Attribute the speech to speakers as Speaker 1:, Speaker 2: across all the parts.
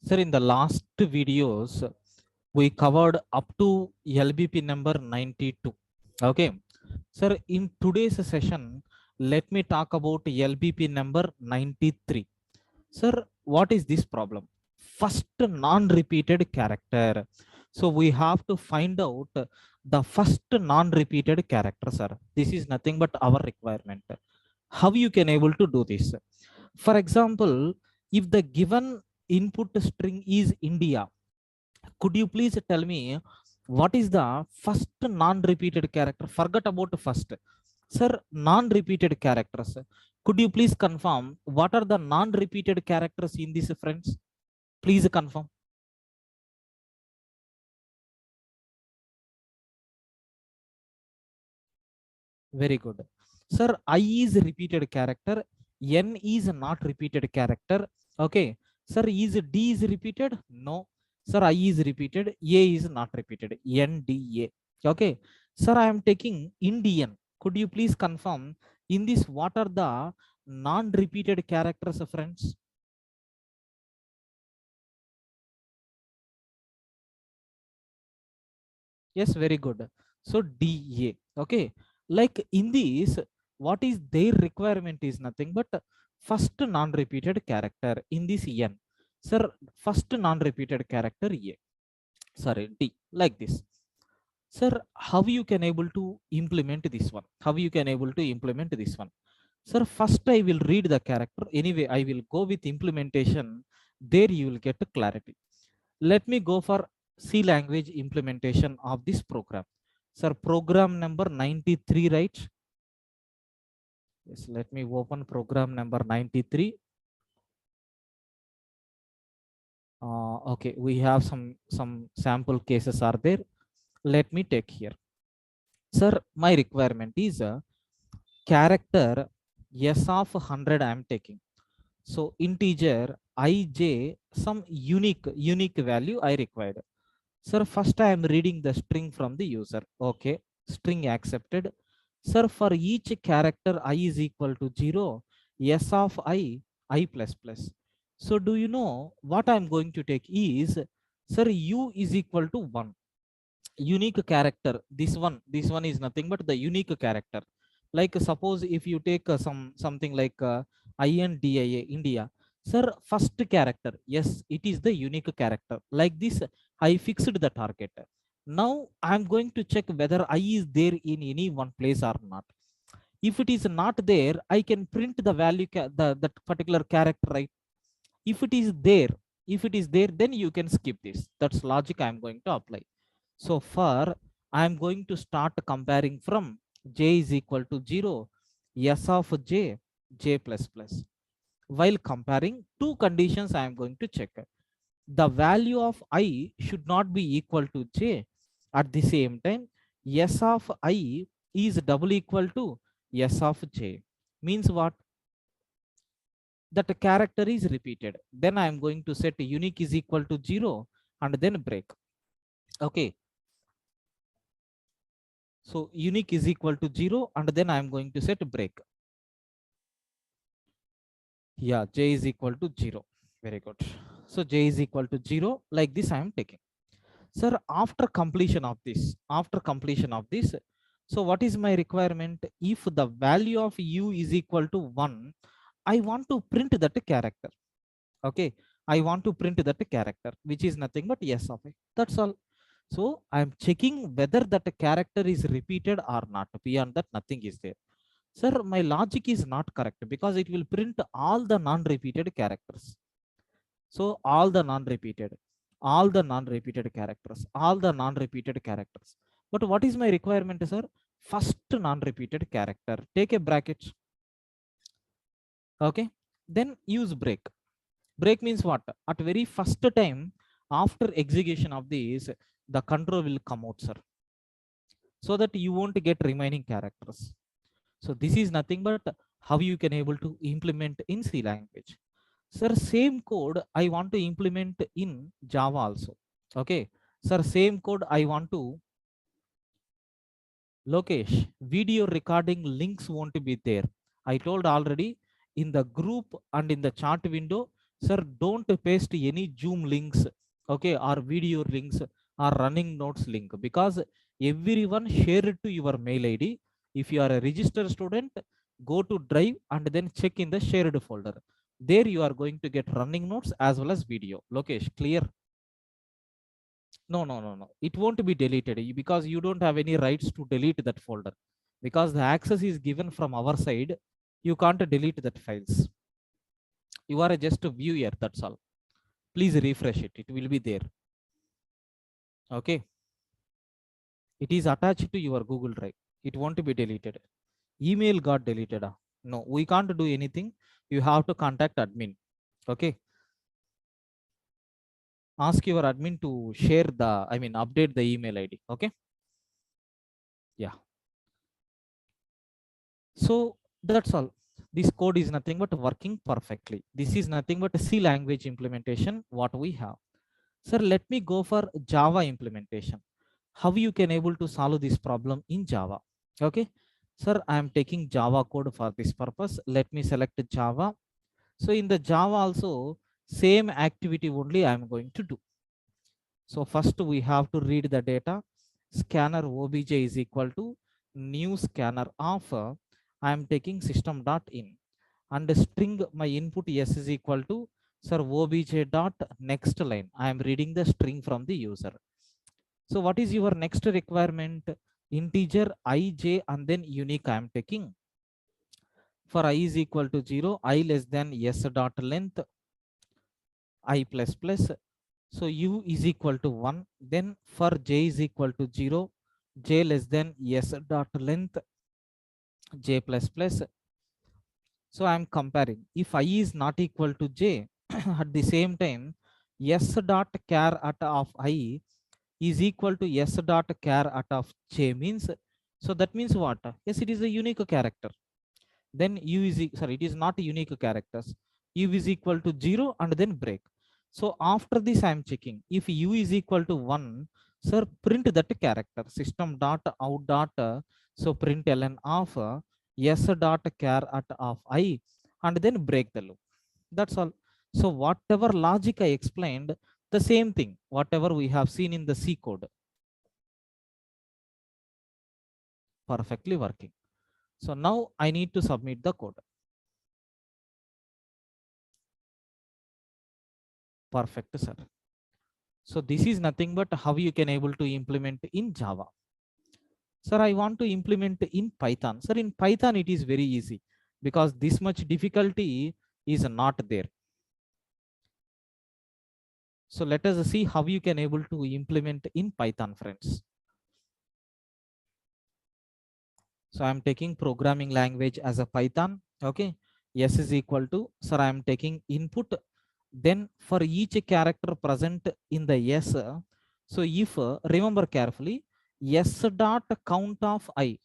Speaker 1: Sir, in the last videos, we covered up to LBP number 92. Okay. Sir, in today's session, let me talk about LBP number 93. Sir, what is this problem? First non-repeated character. So we have to find out the first non-repeated character, sir. This is nothing but our requirement. How you can able to do this? For example, if the given input string is India, could you please tell me what is the first non-repeated character? Forget about first. Sir, non-repeated characters. Could you please confirm what are the non-repeated characters in this, friends? Please confirm. Very good. Sir, I is repeated character. N is not repeated character. Okay. Sir, is D is repeated? No. Sir, I is repeated. A is not repeated. N, D, A. Okay. Sir, I am taking Indian. Could you please confirm in this what are the non-repeated characters, friends? Yes, very good. So DA. Okay. Like in this, what is their requirement is nothing but first non-repeated character in this N. Sir, first non-repeated character A. Sorry, D. Like this. Sir, how you can able to implement this one? How you can able to implement this one? Sir, first I will read the character. Anyway, I will go with implementation. There you will get clarity. Let me go for C language implementation of this program. Sir, program number 93, right? Yes, let me open program number 93. Okay, we have some sample cases are there. Let me take here. Sir, my requirement is a character S of 100 I am taking. So integer ij, some unique value I required. Sir, first I am reading the string from the user. Okay, string accepted. Sir, for each character I is equal to 0, S of I plus plus. So do you know what I am going to take is, sir, U is equal to 1. Unique character, this one is nothing but the unique character. Like suppose if you take something like INDIA India. Sir, first character, yes, it is the unique character. Like this I fixed the target. Now I'm going to check whether I is there in any one place or not. If it is not there, I can print the value that particular character, right? If it is there, then you can skip this. That's logic I'm going to apply. So far I'm going to start comparing from j is equal to 0, s of j plus plus. While comparing two conditions, I am going to check. The value of I should not be equal to j. At the same time, s of I is double equal to s of j. Means what? That a character is repeated. Then I am going to set unique is equal to 0 and then break. Okay. So unique is equal to 0 and then I am going to set break. Yeah, j is equal to 0. Very good. So j is equal to 0. Like this I am taking. Sir, after completion of this, so what is my requirement? If the value of u is equal to 1, I want to print that character. Okay, I want to print that character, which is nothing but s of I. That's all. So I'm checking whether that character is repeated or not. Beyond that, nothing is there. Sir, my logic is not correct because it will print all the non-repeated characters. So all the non-repeated characters, all the non-repeated characters. But what is my requirement, sir? First non-repeated character. Take a bracket. Okay. Then use break. Break means what? At very first time after execution of this, the control will come out, sir, so that you won't get remaining characters. So this is nothing but how you can able to implement in C language. Sir, same code I want to implement in Java also. Okay. Sir, same code I want to. Lokesh, video recording links won't be there. I told already in the group and in the chat window, Sir, don't paste any Zoom links, okay, or video links or running notes link, because everyone share it to your mail ID. If you are a registered student, go to drive and then check in the shared folder. There you are going to get running notes as well as video. Lokesh, clear? No, no, no, no, it won't be deleted because you don't have any rights to delete that folder, because the access is given from our side. You can't delete that files. You are just a viewer, that's all. Please refresh it, it will be there. Okay, it is attached to your Google Drive. It won't be deleted. Email got deleted. No, we can't do anything. You have to contact admin. Okay, ask your admin to share the, I mean, update the email ID. Okay, yeah. So that's all. This code is nothing but working perfectly. This is nothing but a C language implementation what we have. Sir, let me go for Java implementation. How you can able to solve this problem in Java? Okay, sir, I am taking Java code for this purpose. Let me select Java. So in the Java also, same activity only I am going to do. So first we have to read the data. Scanner obj is equal to new scanner of I am taking system dot in, and string my input s is equal to, sir, obj dot next line. I am reading the string from the user. So what is your next requirement? Integer ij and then unique I am taking. For I is equal to 0, I less than s dot length I plus plus. So u is equal to 1. Then for j is equal to 0, j less than s dot length j plus plus. So I am comparing. If I is not equal to j, at the same time, s dot char at of I is equal to s dot char at of j means. So that means what? Yes, it is a unique character. Then u is sorry, it is not unique characters. U is equal to 0 and then break. So after this I am checking if u is equal to 1, sir, print that character system dot out dot so print ln of s dot char at of I, and then break the loop. That's all. So whatever logic I explained, the same thing whatever we have seen in the C code, perfectly working. So now I need to submit the code. Perfect, sir. So this is nothing but how you can able to implement in Java. Sir, I want to implement in Python. Sir, in Python it is very easy because this much difficulty is not there. So let us see how you can able to implement in Python, friends. So I am taking programming language as a Python. Okay. S is equal to, sir, I am taking input. Then for each character present in the S, so if remember carefully, S dot count of I.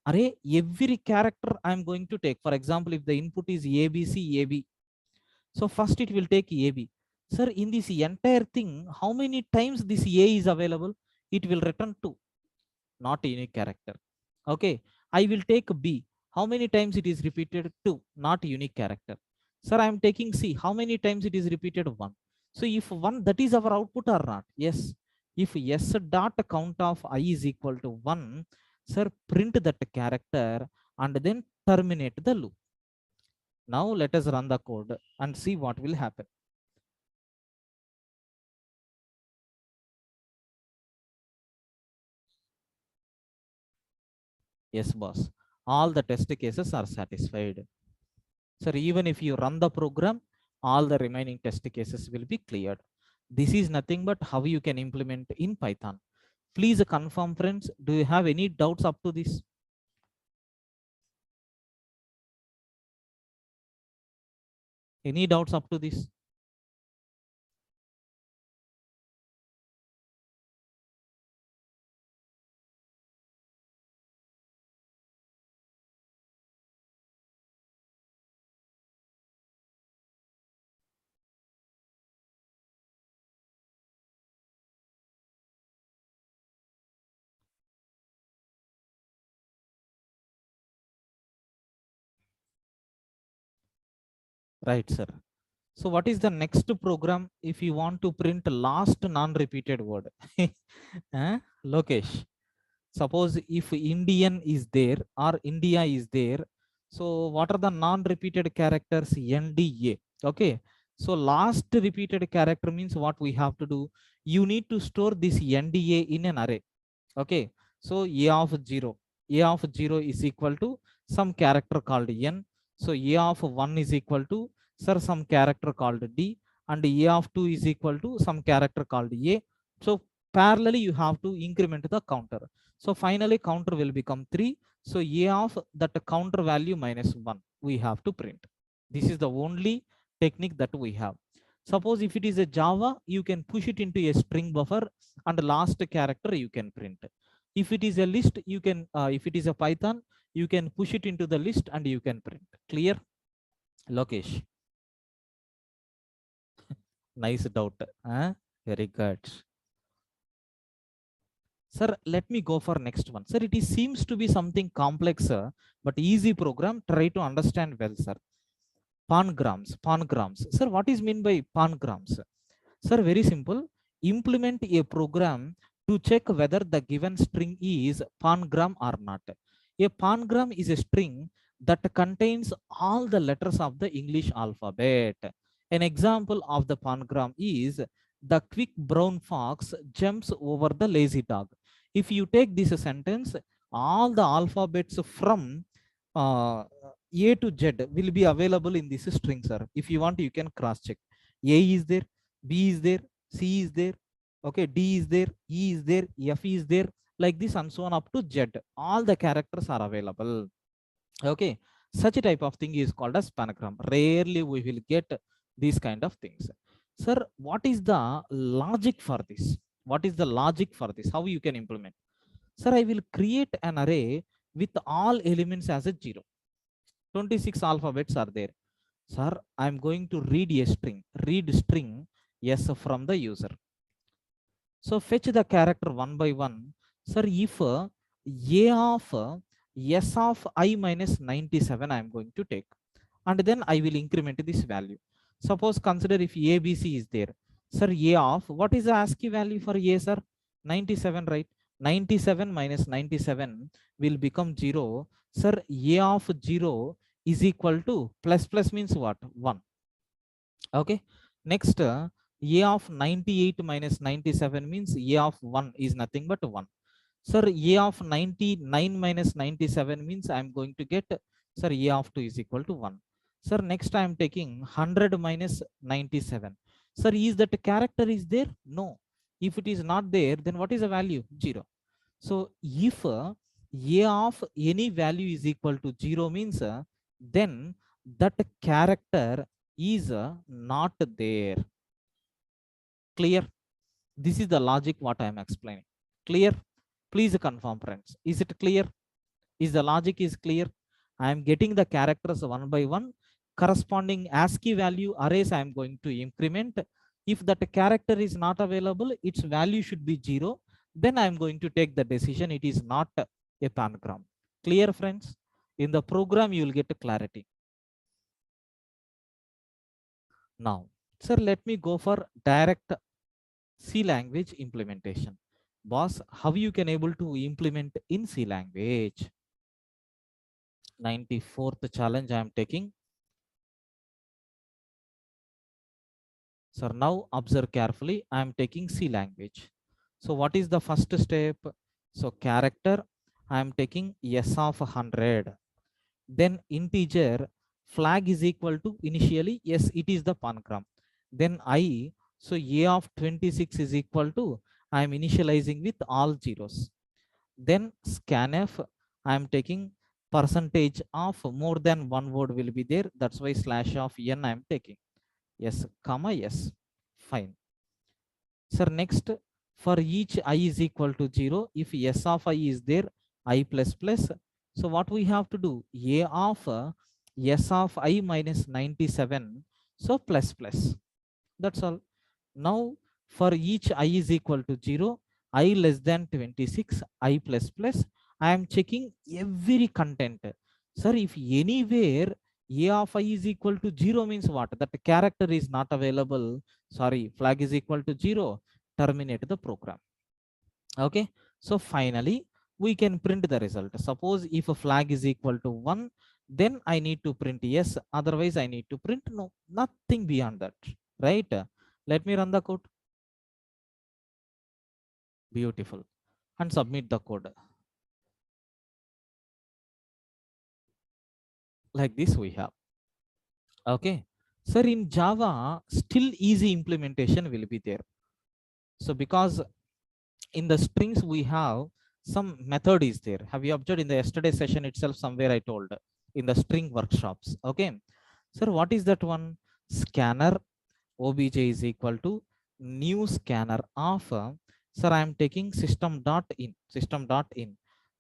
Speaker 1: Array, every character I am going to take. For example, if the input is ABC, AB. So first it will take AB. Sir, in this entire thing, how many times this A is available? It will return 2, not a unique character. Okay, I will take B. How many times it is repeated? 2, not a unique character. Sir, I am taking C. How many times it is repeated? 1. So if 1, that is our output or not? Yes. If S dot count of I is equal to 1, sir, print that character and then terminate the loop. Now let us run the code and see what will happen. Yes, boss. All the test cases are satisfied. Sir, even if you run the program, all the remaining test cases will be cleared. This is nothing but how you can implement in Python. Please confirm, friends. Do you have any doubts up to this? Any doubts up to this? Right, sir. So what is the next program if you want to print last non-repeated word? Lokesh, suppose if Indian is there or India is there, so what are the non-repeated characters? NDA. Okay. So last repeated character means what we have to do? You need to store this NDA in an array. Okay. So a of 0 is equal to some character called n. So a of 1 is equal to sir some character called d, and a of 2 is equal to some character called a. So parallelly you have to increment the counter. So finally counter will become 3. So a of that counter value minus 1 we have to print. This is the only technique that we have. Suppose if it is a Java, you can push it into a string buffer and last character you can print. If it is a list, you can, if it is a Python, you can push it into the list and you can print. Clear? Lokesh. Nice doubt. Very good. Sir, let me go for next one. Sir, it is, seems to be something complex, but easy program. Try to understand well, sir. Pangrams, pangrams. Sir, what is mean by pangrams? Sir, very simple. Implement a program to check whether the given string is pangram or not. A pangram is a string that contains all the letters of the English alphabet. An example of the pangram is the quick brown fox jumps over the lazy dog. If you take this sentence, all the alphabets from A to Z will be available in this string, sir. If you want, you can cross check. A is there, B is there, C is there, okay, D is there, E is there, F is there, like this and so on up to Z. All the characters are available. Okay, such a type of thing is called as panagram. Rarely we will get these kind of things. Sir, what is the logic for this? What is the logic for this? How you can implement? Sir, I will create an array with all elements as a 0. 26 alphabets are there. Sir, I'm going to read a string. Read string yes from the user. So fetch the character one by one. Sir, if a of s of I minus 97 I am going to take, and then I will increment this value. Suppose consider if ABC is there. Sir, a of what is the ASCII value for a, sir? 97, right? 97 minus 97 will become 0. Sir, a of 0 is equal to plus means what? 1. Okay. Next, a of 98 minus 97 means a of 1 is nothing but 1. Sir, a of 99 minus 97 means I am going to get, sir, a of 2 is equal to 1. Sir, next I am taking 100 minus 97. Sir, is that character is there? No. If it is not there, then what is the value? 0. So if a of any value is equal to 0 means then that character is not there. Clear? This is the logic what I am explaining. Clear? Please confirm, friends. Is it clear? Is the logic is clear? I am getting the characters one by one. Corresponding ASCII value arrays I am going to increment. If that character is not available, its value should be 0. Then I am going to take the decision it is not a panagram. Clear, friends? In the program, you will get clarity. Now, sir, let me go for direct C language implementation. Boss, how you can able to implement in C language? 94th challenge I am taking. So now observe carefully. I am taking C language. So what is the first step? So character, I am taking S of 100. Then integer flag is equal to initially, yes, it is the pangram. Then I, so A of 26 is equal to, I am initializing with all zeros. Then scanf, I am taking percentage of more than one word will be there. That's why slash of n I am taking. Yes, comma, yes. Fine. Sir, next, for each I is equal to 0, if S of I is there, I plus plus. So what we have to do? A of S of I minus 97. So plus plus. That's all. Now, for each I is equal to 0, I less than 26, I plus plus. I am checking every content. Sir, if anywhere A of I is equal to 0 means what? That the character is not available. Sorry, flag is equal to 0. Terminate the program. Okay. So finally, we can print the result. Suppose if a flag is equal to 1, then I need to print yes. Otherwise, I need to print no. Nothing beyond that. Right? Let me run the code. Beautiful. And submit the code. Like this we have. Okay. Sir, in Java, still easy implementation will be there. So because in the strings we have some method is there. Have you observed in the yesterday session itself? Somewhere I told in the string workshops. Okay. Sir, what is that one? Scanner obj is equal to new scanner of sir, I am taking system.in.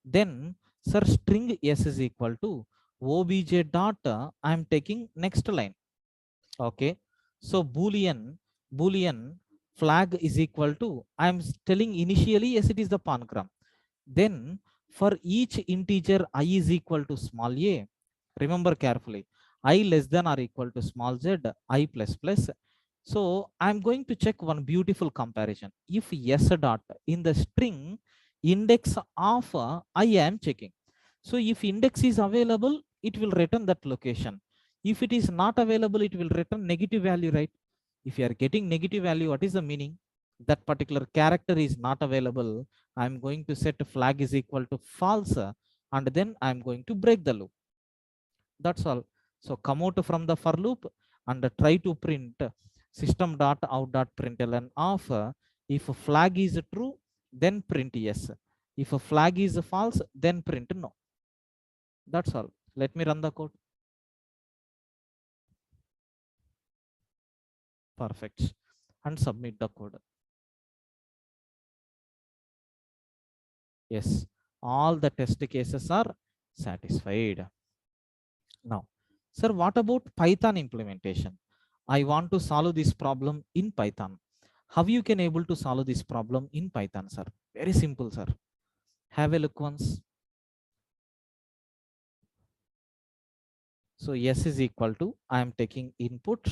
Speaker 1: Then sir, string s is equal to obj dot I am taking next line. Okay. So boolean flag is equal to I am telling initially yes, it is the pangram. Then for each integer I is equal to small a, remember carefully, I less than or equal to small z, I plus plus. So I'm going to check one beautiful comparison. If yes dot in the string index of I am checking. So if index is available, it will return that location. If it is not available, it will return negative value, right? If you are getting negative value, what is the meaning? That particular character is not available. I'm going to set flag is equal to false, and then I'm going to break the loop. That's all. So come out from the for loop and try to print system dot out dot println of if a flag is true, then print yes. If a flag is false, then print no. That's all. Let me run the code. Perfect. And submit the code. Yes, all the test cases are satisfied. Now, sir, what about Python implementation? I want to solve this problem in Python. How you can able to solve this problem in Python, sir? Very simple, sir. Have a look once. So S is equal to, I am taking input,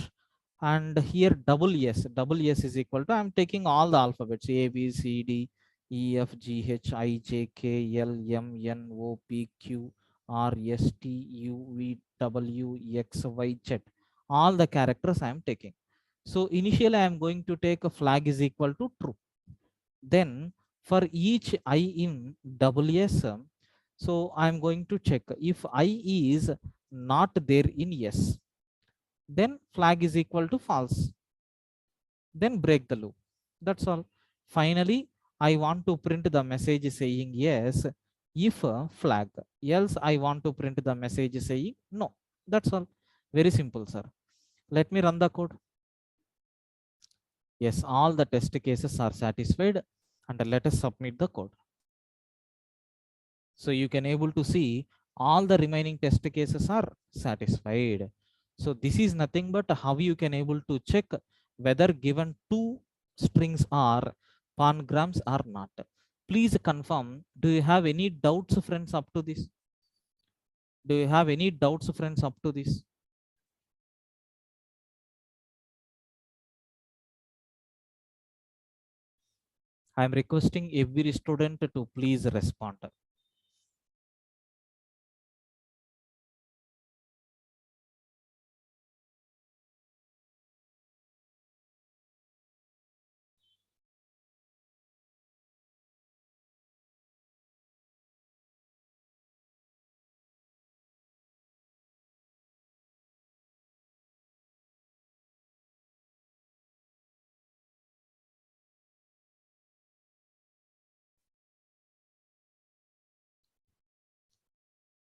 Speaker 1: and here double S is equal to, I am taking all the alphabets A, B, C, D, E, F, G, H, I, J, K, L, M, N, O, P, Q, R, S, T, U, V, W, X, Y, Z. All the characters I am taking. So initially I am going to take a flag is equal to true. Then for each I in WS, so I'm going to check if I is not there in yes, then flag is equal to false. Then break the loop. That's all. Finally, I want to print the message saying yes if flag. Else I want to print the message saying no. That's all. Very simple, sir. Let me run the code. Yes, all the test cases are satisfied, and let us submit the code. So you can able to see all the remaining test cases are satisfied. So this is nothing but how you can able to check whether given two strings are pangrams or not. Please confirm. Do you have any doubts, friends, up to this? Do you have any doubts, friends, up to this? I am requesting every student to please respond.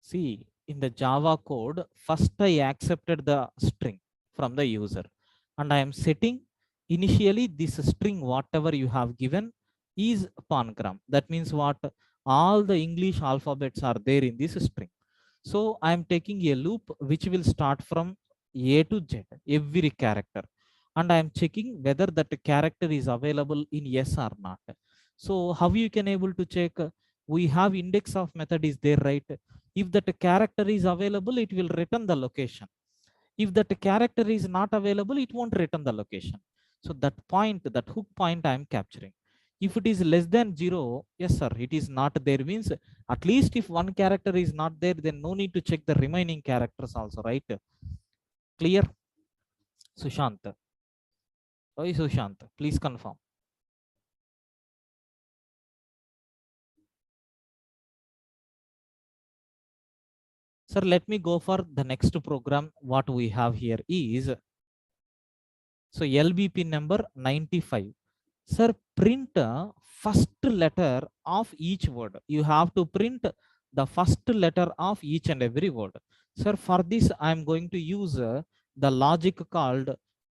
Speaker 1: See, in the Java code, first I accepted the string from the user, and I am setting initially this string, whatever you have given, is pangram. That means what? All the English alphabets are there in this string. So I am taking a loop which will start from A to Z, every character. And I am checking whether that character is available in yes or not. So how you can able to check? We have index of method is there, right? If that character is available, it will return the location. If that character is not available, it won't return the location. So that point, that hook point I am capturing. If it is less than 0, yes sir, it is not there, means at least if one character is not there, then no need to check the remaining characters also, right? Clear? Sushant, oh Sushant, please confirm. Sir, let me go for the next program. What we have here is, so LBP number 95. Sir, print first letter of each word. You have to print the first letter of each and every word. Sir, for this, I am going to use the logic called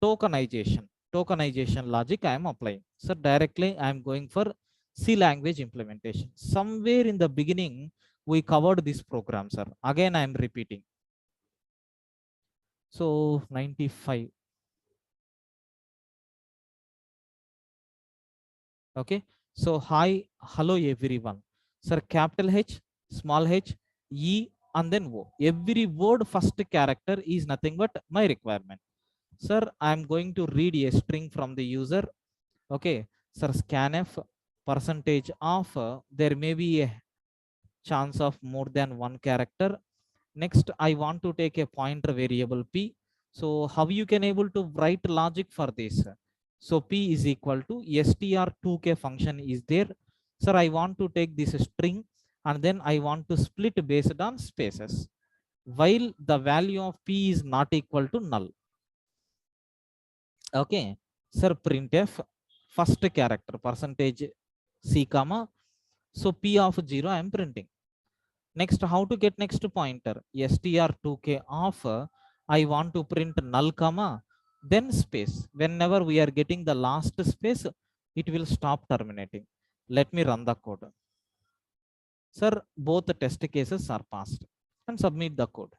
Speaker 1: tokenization. Tokenization logic I am applying. Sir, directly I am going for C language implementation. Somewhere in the beginning, we covered this program, sir. Again, I am repeating. So 95. Okay. So hi, hello everyone. Sir, capital H, small h, E, and then O. Every word first character is nothing but my requirement. Sir, I am going to read a string from the user. Okay. Sir, scanf percentage of, there may be a chance of more than one character. Next, I want to take a pointer variable p. So how you can able to write logic for this? So p is equal to str2k function is there. Sir, I want to take this string and then I want to split based on spaces. While the value of p is not equal to null. Okay. Sir, printf first character percentage c comma. So p of 0 I am printing. Next, how to get next pointer? str2k of, I want to print null comma, then space. Whenever we are getting the last space, it will stop terminating. Let me run the code. Sir, both the test cases are passed. And submit the code.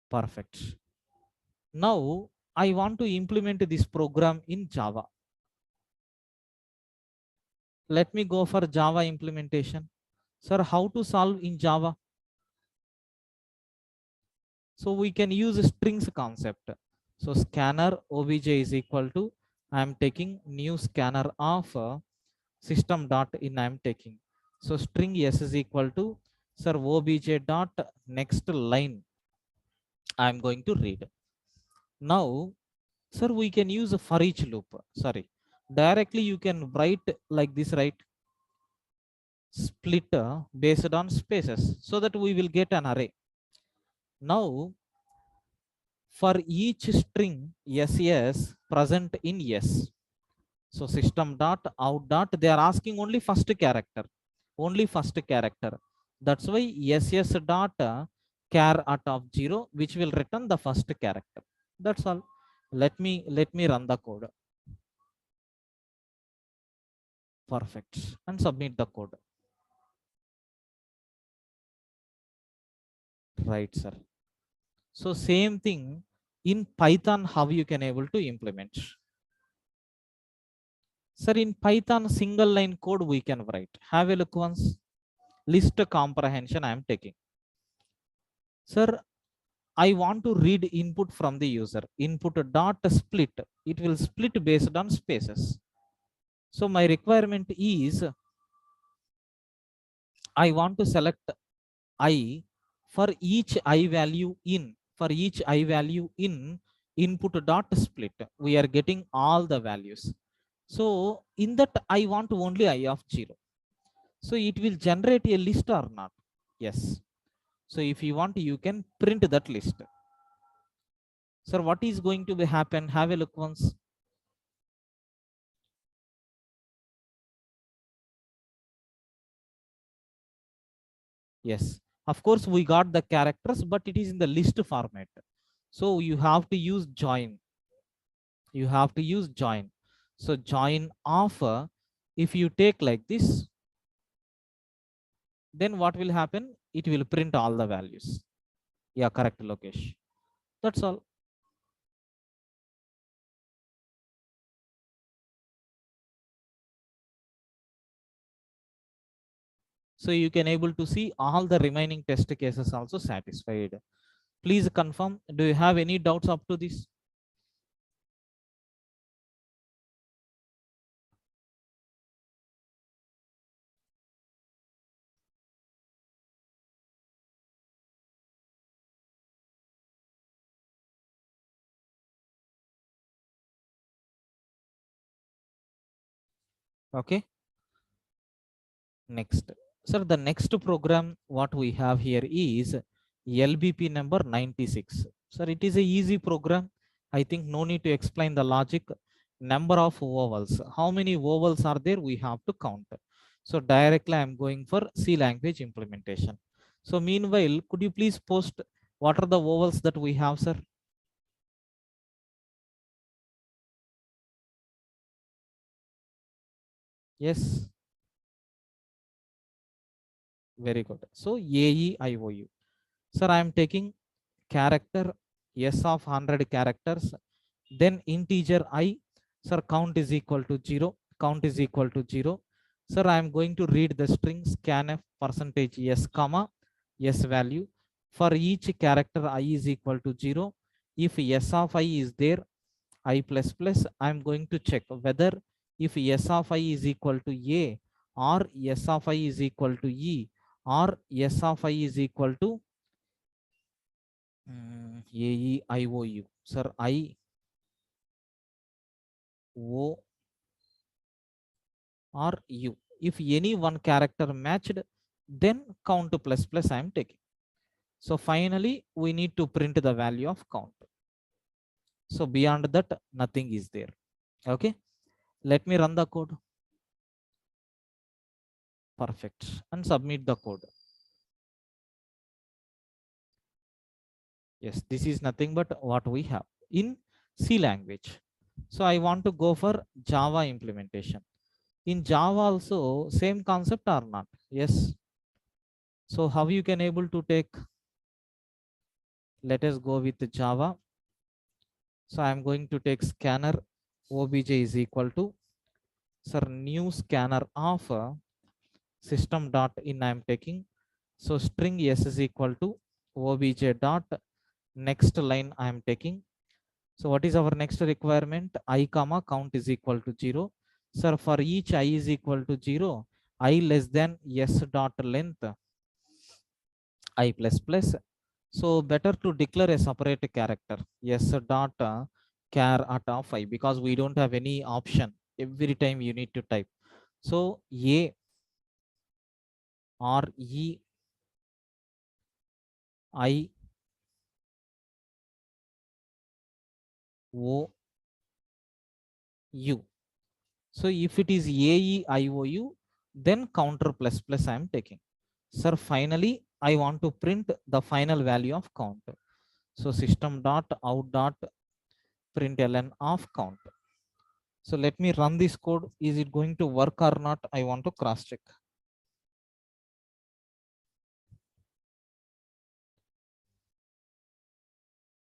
Speaker 1: Perfect. Now, I want to implement this program in Java. Let me go for Java implementation. Sir, how to solve in Java? So we can use strings concept. So scanner obj is equal to, I am taking new scanner of system dot in I am taking. So string s is equal to, sir, obj dot next line I am going to read. Now, sir, we can use a for each loop. Sorry, directly you can write like this, right? Split based on spaces so that we will get an array. Now, for each string SS present in S. So system dot out dot, they are asking only first character, only first character. That's why SS dot char at of 0, which will return the first character. That's all. Let me run the code. Perfect. And submit the code. Right, sir. So same thing in Python, how you can able to implement. Sir, in Python, single line code we can write. Have a look once. List comprehension I am taking. Sir, I want to read input from the user. Input dot split. It will split based on spaces. So my requirement is, I want to select I for each I value in. For each I value in input dot split, we are getting all the values. So in that I want only I of 0. So it will generate a list or not? Yes. So if you want, you can print that list. Sir, what is going to be happen? Have a look once. Yes. Of course, we got the characters, but it is in the list format. So you have to use join. You have to use join. So join offer. If you take like this, then what will happen? It will print all the values. Yeah, correct, Lokesh. That's all. So you can able to see all the remaining test cases also satisfied. Please confirm. Do you have any doubts up to this? Okay. Next. Sir, the next program what we have here is LBP number 96. Sir, it is a easy program. I think no need to explain the logic. Number of vowels. How many vowels are there? We have to count. So directly I'm going for C language implementation. So meanwhile, could you please post what are the vowels that we have, sir? Yes, very good. So A, E, I, O, U. Sir, I am taking character S of 100 characters, then integer I. Sir, count is equal to 0. Count is equal to 0. Sir, I am going to read the string scanf percentage S comma S value. For each character I is equal to 0. If S of I is there, I plus plus, I am going to check whether if S of I is equal to A, or S of I is equal to E, or S of I is equal to A, E, I, O, U. Sir, I, O, or U. If any one character matched, then count plus plus I am taking. So finally, we need to print the value of count. So beyond that, nothing is there. Okay. Let me run the code. Perfect. And submit the code. Yes, this is nothing but what we have in C language. So I want to go for Java implementation. In Java also, same concept or not? Yes. So how you can able to take, let us go with Java. So I'm going to take scanner obj is equal to, sir, new scanner of system dot in I'm taking. So string s is equal to obj dot next line I'm taking. So what is our next requirement? I comma count is equal to 0. Sir, for each I is equal to 0, I less than s dot length I plus plus. So better to declare a separate character s dot char at of I, because we don't have any option. Every time you need to type. So A or E I O U. So if it is A E I O U, then counter plus plus I am taking. Sir, finally I want to print the final value of count. So system dot out dot println of count. So let me run this code. Is it going to work or not? I want to cross check.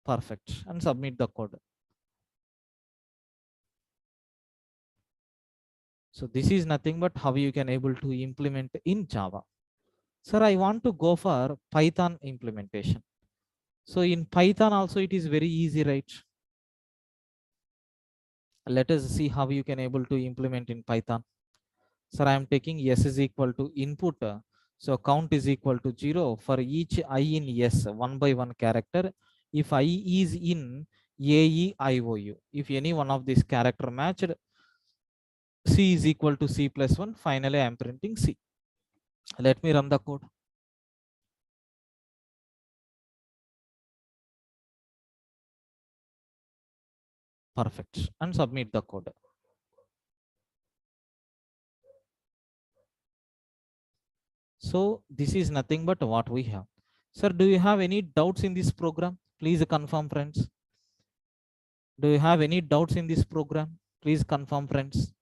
Speaker 1: Perfect. And submit the code. So this is nothing but how you can able to implement in Java. Sir, I want to go for Python implementation. So in Python also it is very easy, right? Let us see how you can able to implement in Python. Sir, I am taking s is equal to input. So count is equal to 0 for each I in s, one by one character. If I is in A, E, I, O, U. If any one of these character matched, C is equal to C plus 1. Finally, I am printing C. Let me run the code. Perfect. And submit the code. So this is nothing but what we have. Sir, do you have any doubts in this program? Please confirm, friends. Do you have any doubts in this program? Please confirm, friends.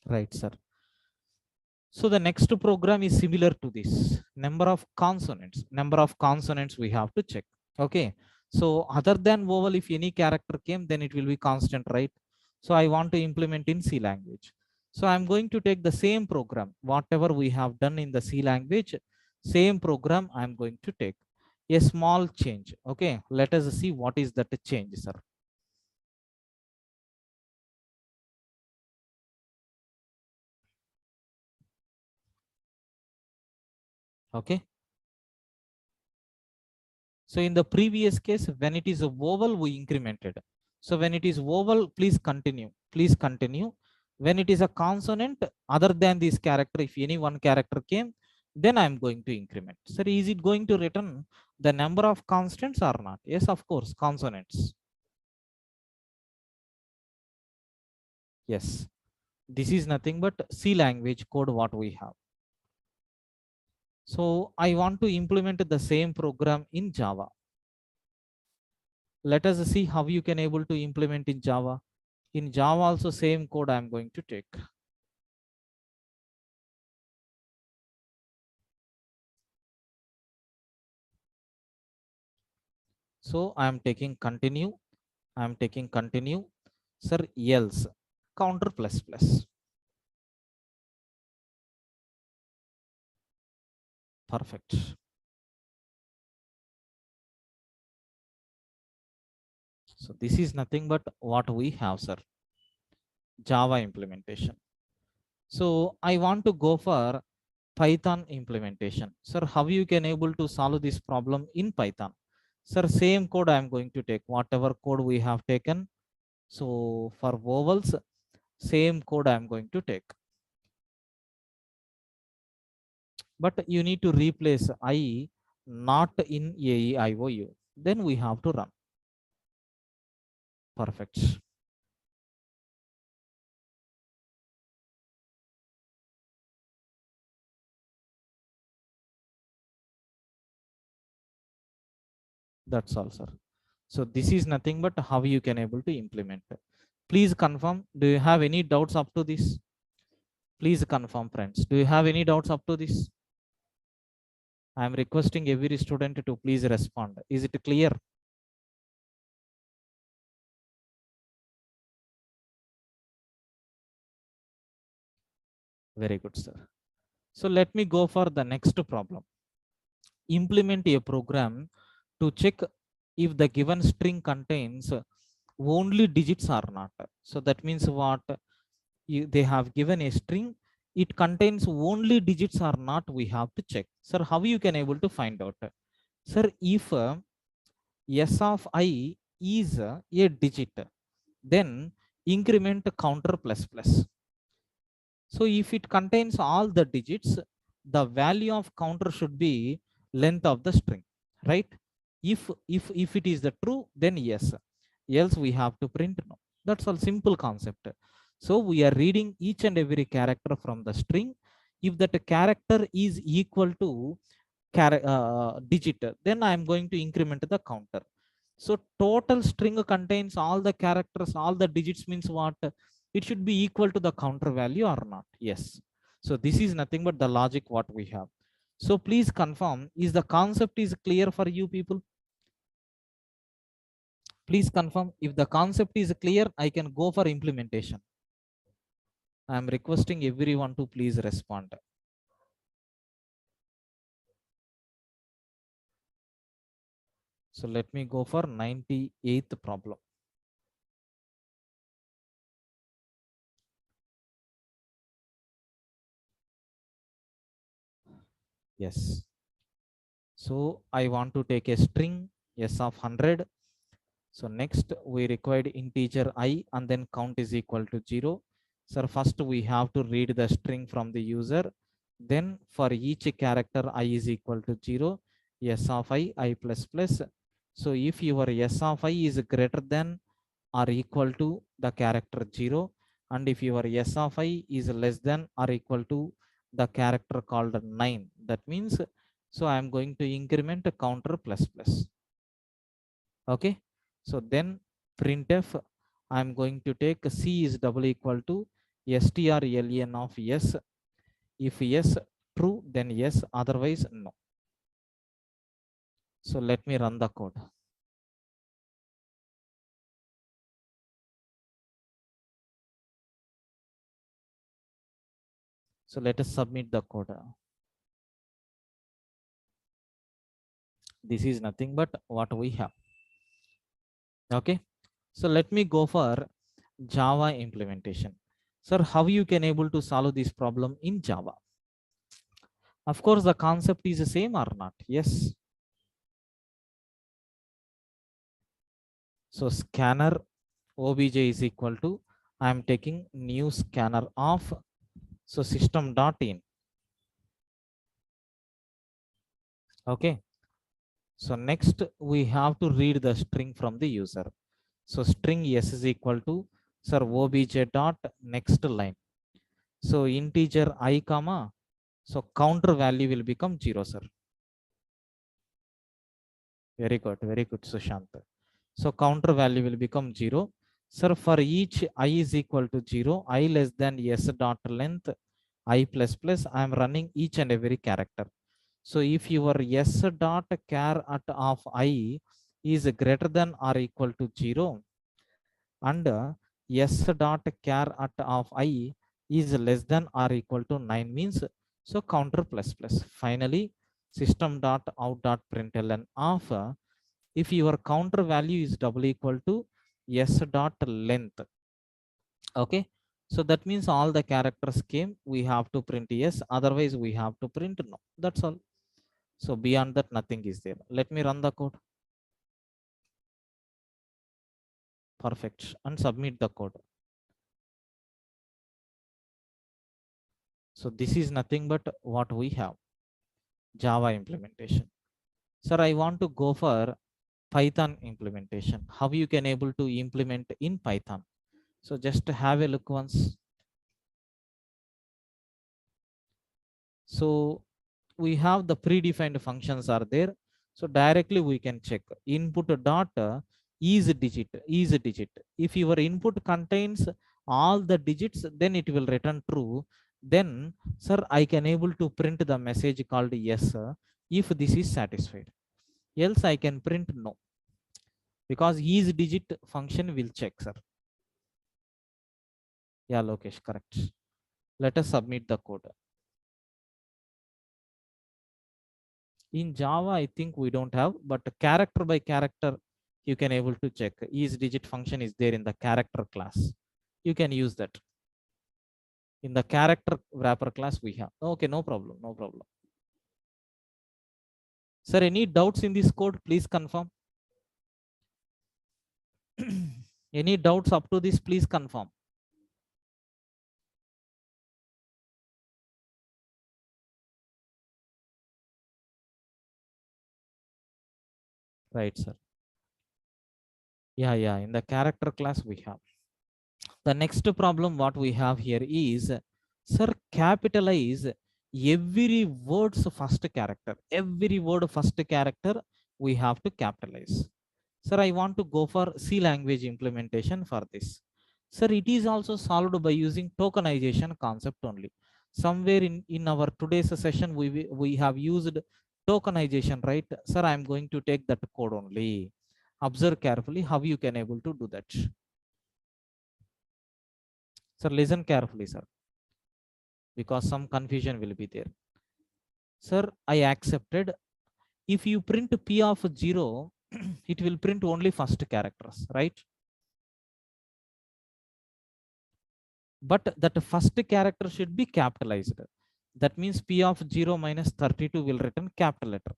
Speaker 1: Right, sir. So the next program is similar to this. Number of consonants we have to check. Okay. So other than vowel, if any character came, then it will be constant, right? So I want to implement in C language. So I'm going to take the same program, whatever we have done in the C language, same program I'm going to take a small change. Okay, let us see what is that change, sir. Okay. So in the previous case, when it is a vowel, we incremented. So when it is vowel, please continue. Please continue. When it is a consonant, other than this character, if any one character came, then I'm going to increment. Sir, is it going to return the number of constants or not? Yes, of course, consonants. Yes, this is nothing but C language code what we have. So I want to implement the same program in Java. Let us see how you can able to implement in Java. In Java also same code I'm going to take. So I'm taking continue. I'm taking continue. Sir, else counter plus plus. Perfect. So this is nothing but what we have, sir. Java implementation. So I want to go for Python implementation. Sir, how you can able to solve this problem in Python? Sir, same code I am going to take, whatever code we have taken. So for vowels, same code I am going to take. But you need to replace I not in AEIOU. Then we have to run. Perfect. That's all, sir. So this is nothing but how you can able to implement. Please confirm. Do you have any doubts up to this? Please confirm, friends. Do you have any doubts up to this? I am requesting every student to please respond. Is it clear? Very good, sir. So let me go for the next problem. Implement a program to check if the given string contains only digits or not. So that means what? They have given a string, it contains only digits or not, we have to check. Sir, how you can able to find out? Sir, if s of I is a digit, then increment counter plus plus. So if it contains all the digits, the value of counter should be length of the string, right? If it is the true, then yes, else we have to print no. That's all, simple concept. So we are reading each and every character from the string. If that character is equal to digit, then I am going to increment the counter. So total string contains all the characters, all the digits, means what? It should be equal to the counter value or not. Yes. So this is nothing but the logic what we have. So please confirm, is the concept is clear for you people? Please confirm. If the concept is clear, I can go for implementation. I am requesting everyone to please respond. So let me go for 98th problem. Yes. So I want to take a string s of 100. So next we required integer I and then count is equal to 0. So first we have to read the string from the user. Then for each character I is equal to 0, s of I plus plus. So if your s of I is greater than or equal to the character 0, and if your s of I is less than or equal to the character called 9, that means, so I am going to increment a counter plus plus. Okay. So then printf, I'm going to take c is double equal to strlen of s. If yes, true, then yes, otherwise no. So let me run the code. So let us submit the code. This is nothing but what we have. Okay. So let me go for Java implementation. Sir, how you can able to solve this problem in Java? Of course, the concept is the same or not? Yes. So scanner obj is equal to, I am taking new scanner of, so system dot in. Okay. So next we have to read the string from the user. So string s is equal to, sir, obj dot next line. So integer I comma, so counter value will become 0, sir. Very good, Sushant. So counter value will become 0. Sir, for each I is equal to 0, I less than s dot length, I plus plus, I am running each and every character. So if your s dot char at of I is greater than or equal to 0, and s dot char at of I is less than or equal to 9 means, so counter plus plus. Finally, system dot out dot println of, if your counter value is double equal to s dot length. Okay. So that means all the characters came, we have to print yes, otherwise we have to print no. That's all. So beyond that, nothing is there. Let me run the code. Perfect. And submit the code. So this is nothing but what we have. Java implementation. Sir, I want to go for Python implementation. How you can able to implement in Python? So just have a look once. So we have the predefined functions are there. So directly we can check input dot is digit. If your input contains all the digits, then it will return true. Then, sir, I can able to print the message called yes if this is satisfied. Else I can print no, because is digit function will check, sir. Yeah, Lokesh, correct. Let us submit the code. In Java, I think we don't have, but character by character, you can able to check. Is digit function is there in the character class. You can use that. In the character wrapper class we have. Okay, no problem, no problem. Sir, any doubts in this code? Please confirm. Any doubts up to this? Please confirm. Right, sir. Yeah. In the character class we have. The next problem what we have here is, sir, capitalize every word's first character. Every word first character we have to capitalize. Sir, I want to go for C language implementation for this. Sir, it is also solved by using tokenization concept only. Somewhere in our today's session, we have used tokenization, right? Sir, I am going to take that code only. Observe carefully how you can able to do that. Sir, listen carefully, sir, because some confusion will be there. Sir, I accepted. If you print P of 0, it will print only first characters, right? But that first character should be capitalized. That means P of 0 minus 32 will return capital letter.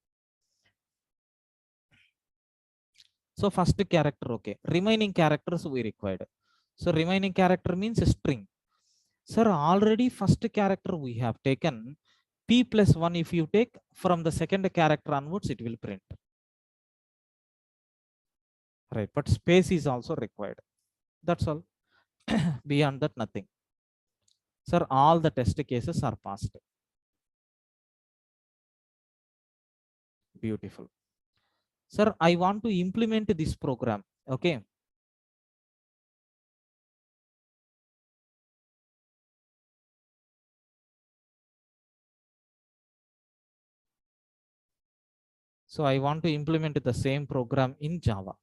Speaker 1: So first character, okay. Remaining characters we required. So remaining character means string. Sir, already first character we have taken. P plus 1 if you take, from the second character onwards, it will print. Right, but space is also required. That's all. Beyond that, nothing. Sir, all the test cases are passed. Beautiful. Sir, I want to implement this program. Okay. So I want to implement the same program in Java.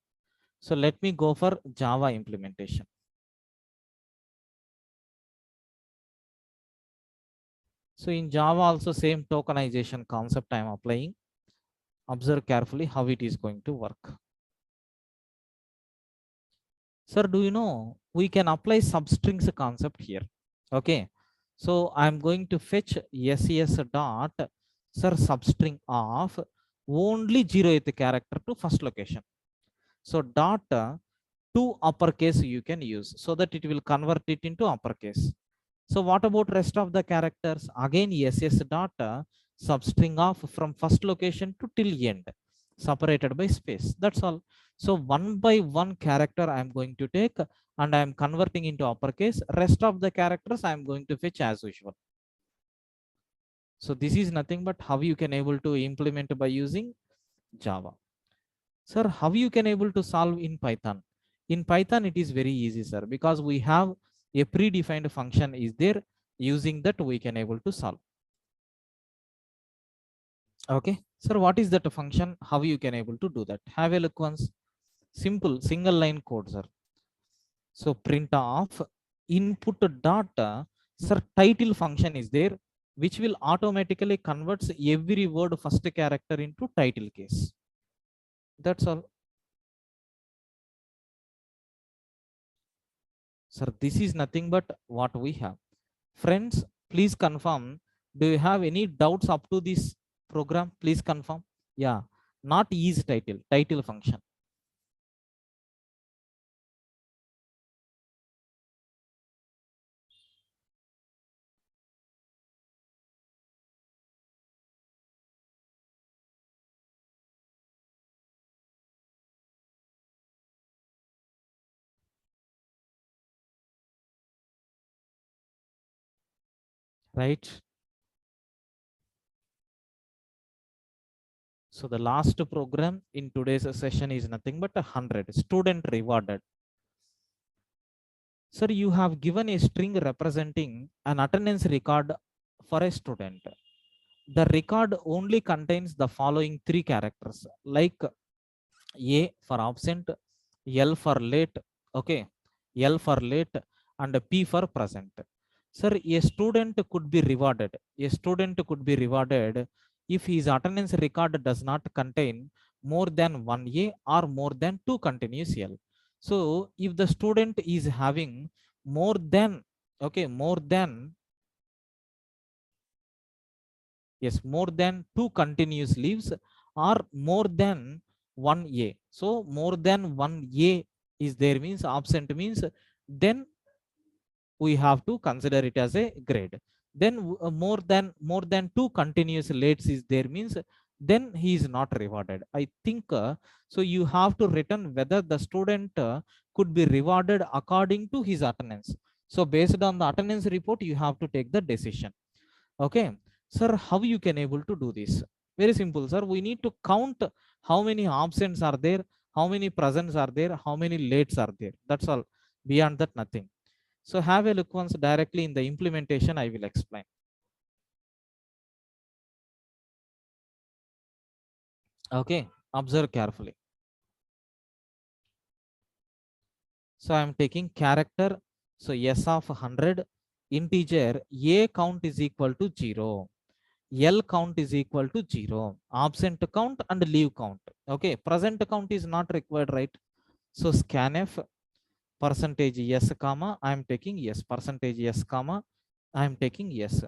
Speaker 1: So let me go for Java implementation. So in Java also same tokenization concept I am applying. Observe carefully how it is going to work. Sir, do you know we can apply substrings concept here? Okay. So I'm going to fetch ses dot sir substring of only 0th character to first location. So dot to uppercase you can use so that it will convert it into uppercase. So what about rest of the characters? Again, SS data substring of from first location to till end, separated by space. That's all. So one by one character I am going to take and I am converting into uppercase. Rest of the characters I am going to fetch as usual. So this is nothing but how you can able to implement by using Java. Sir, how you can able to solve in Python? In Python, it is very easy, sir, because we have a predefined function is there. Using that, we can able to solve. Okay, sir, what is that function? How you can able to do that? Have a look once. Simple single line code, sir. So print off input data, sir, title function is there, which will automatically converts every word first character into title case. That's all. Sir, this is nothing but what we have. Friends, please confirm. Do you have any doubts up to this program? Please confirm. Yeah, not is title, title function. Right? So the last program in today's session is nothing but 100 student rewarded. Sir, you have given a string representing an attendance record for a student. The record only contains the following three characters like A for absent, L for late, okay, L for late, and P for present. Sir, a student could be rewarded. A student could be rewarded if his attendance record does not contain more than one A or more than two continuous L. So, if the student is having more than, okay, more than, yes, more than two continuous leaves or more than one A. So more than one A is there means absent means then we have to consider it as a grade. Then more than two continuous lates is there means then he is not rewarded. I think so you have to return whether the student could be rewarded according to his attendance. So based on the attendance report you have to take the decision. Okay, sir, how you can able to do this? Very simple, sir. We need to count how many absents are there, how many presents are there, how many lates are there. That's all. Beyond that, nothing. So have a look once directly in the implementation. I will explain. Okay, observe carefully. So I am taking character. So S of 100 integer A count is equal to 0. L count is equal to 0. Absent count and leave count. Okay, present count is not required, right? So scanf percentage yes comma I am taking yes, percentage yes comma I am taking yes.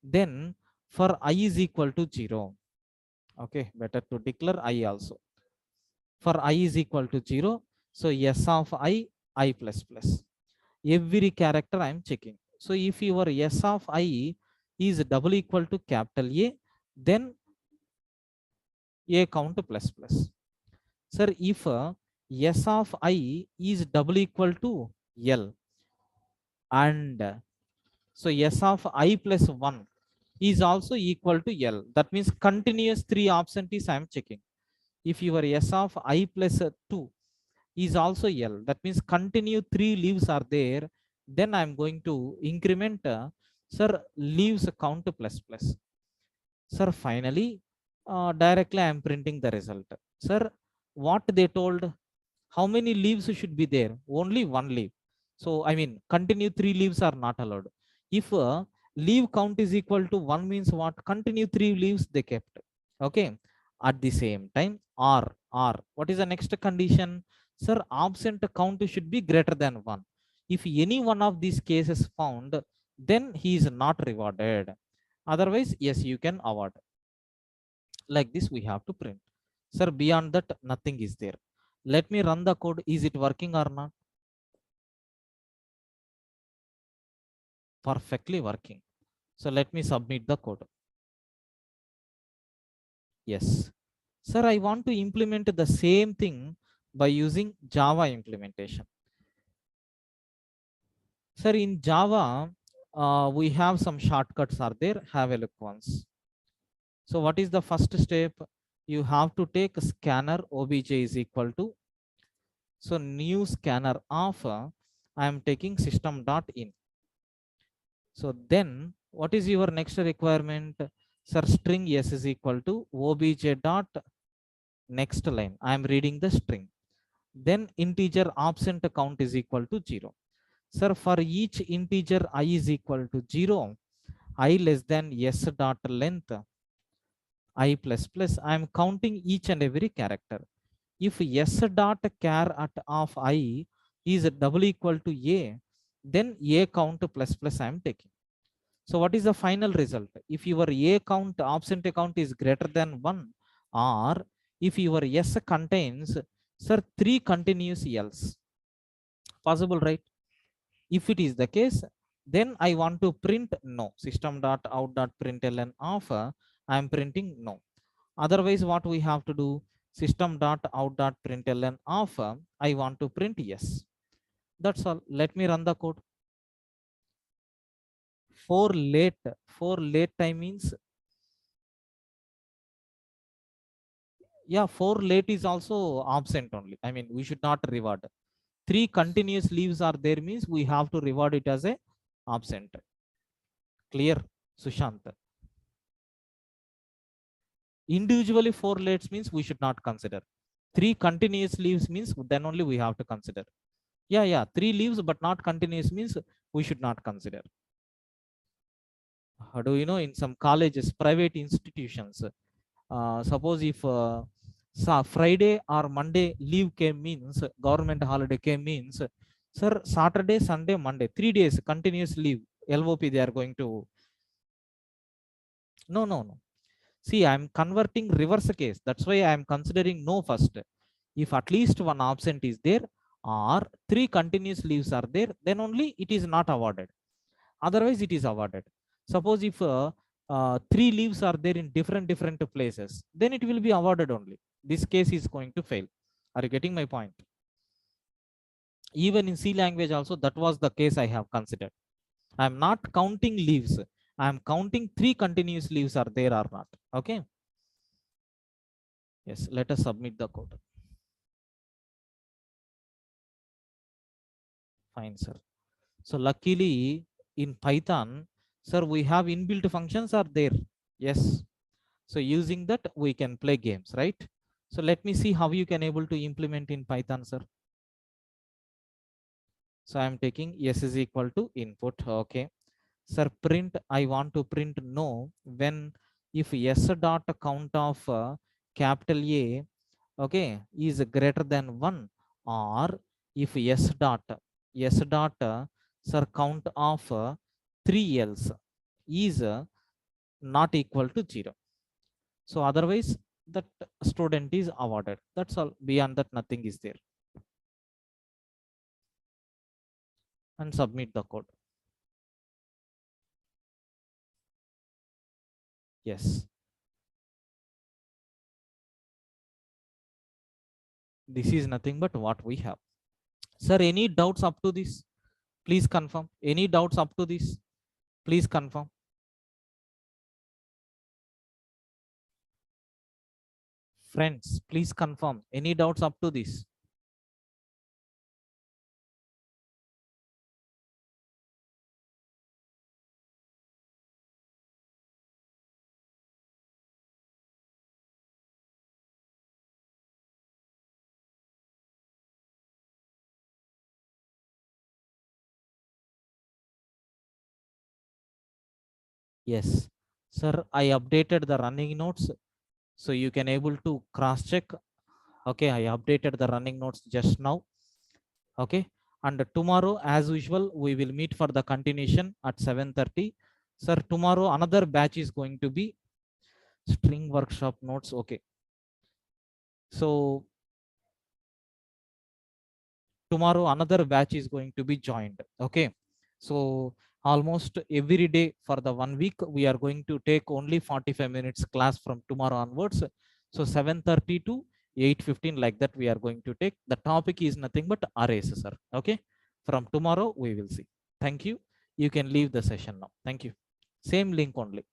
Speaker 1: Then for I is equal to 0. Okay, better to declare I also. For I is equal to 0. So yes of I plus plus. Every character I am checking. So if your yes of I is double equal to capital A, then A count plus plus. Sir, if S of I is double equal to L and so S of I plus 1 is also equal to L. That means continuous three absentees I am checking. If your S of I plus 2 is also L, that means continue three leaves are there, then I am going to increment sir leaves count plus plus. Sir, finally directly I am printing the result. Sir, what they told, how many leaves should be there? Only one leaf. So I mean continue three leaves are not allowed. If leaf count is equal to one means what? Continue three leaves they kept. Okay. At the same time, or what is the next condition? Sir, absent count should be greater than one. If any one of these cases found, then he is not rewarded. Otherwise, yes, you can award. Like this we have to print. Sir, beyond that nothing is there. Let me run the code. Is it working or not? Perfectly working. So let me submit the code. Yes. Sir, I want to implement the same thing by using Java implementation. Sir, in Java, we have some shortcuts are there. Have a look once. So what is the first step? You have to take scanner obj is equal to, so new scanner of I am taking system.in. So then what is your next requirement? Sir, string s is equal to obj dot next line. I am reading the string. Then integer absent count is equal to 0. Sir, for each integer I is equal to 0, I less than s dot length I plus plus, I am counting each and every character. If s dot char at of I is double equal to a, then a count plus plus I am taking. So what is the final result? If your a count, absent count is greater than 1, or if your s contains, sir, 3 continuous else. Possible, right? If it is the case, then I want to print no. System.out.println of I am printing no. Otherwise, what we have to do? System.out.println of I want to print yes. That's all. Let me run the code. For late time means, yeah, for late is also absent only. I mean, we should not reward. 3 continuous leaves are there means we have to reward it as a absent. Clear, Sushant? Individually 4 lates means we should not consider. 3 continuous leaves means then only we have to consider. Yeah, 3 leaves but not continuous means we should not consider. How do you know, in some colleges, private institutions, suppose if Friday or Monday leave came means, government holiday came means, sir, Saturday, Sunday, Monday, 3 days continuous leave, LOP they are going to. No. See, I'm converting reverse case. That's why I'm considering no first. If at least one absent is there or 3 continuous leaves are there, then only it is not awarded. Otherwise, it is awarded. Suppose if 3 leaves are there in different places, then it will be awarded only. This case is going to fail. Are you getting my point? Even in C language also, that was the case I have considered. I'm not counting leaves. I'm counting 3 continuous leaves are there or not. Okay. Yes, let us submit the code. Fine, sir. So luckily in Python, sir, we have inbuilt functions are there. Yes. So using that, we can play games, right? So let me see how you can able to implement in Python, sir. So I'm taking s is equal to input. Okay. Sir, print, I want to print no when if s dot count of capital A, okay, is greater than 1, or if s dot sir count of 3 else is not equal to 0. So otherwise that student is awarded. That's all. Beyond that nothing is there. And submit the code. Yes, this is nothing but what we have. Sir, any doubts up to this? Please confirm. Any doubts up to this? Please confirm. Friends, please confirm. Any doubts up to this? Yes, sir, I updated the running notes, so you can able to cross check. Okay, I updated the running notes just now. Okay, and tomorrow as usual we will meet for the continuation at 7:30. Sir, tomorrow another batch is going to be string workshop notes. Okay, so tomorrow another batch is going to be joined. Okay, so almost every day for the 1 week we are going to take only 45 minutes class from tomorrow onwards. So 7:30 to 8:15, like that we are going to take. The topic is nothing but arrays, sir. Okay, from tomorrow we will see. Thank you. You can leave the session now. Thank you. Same link only.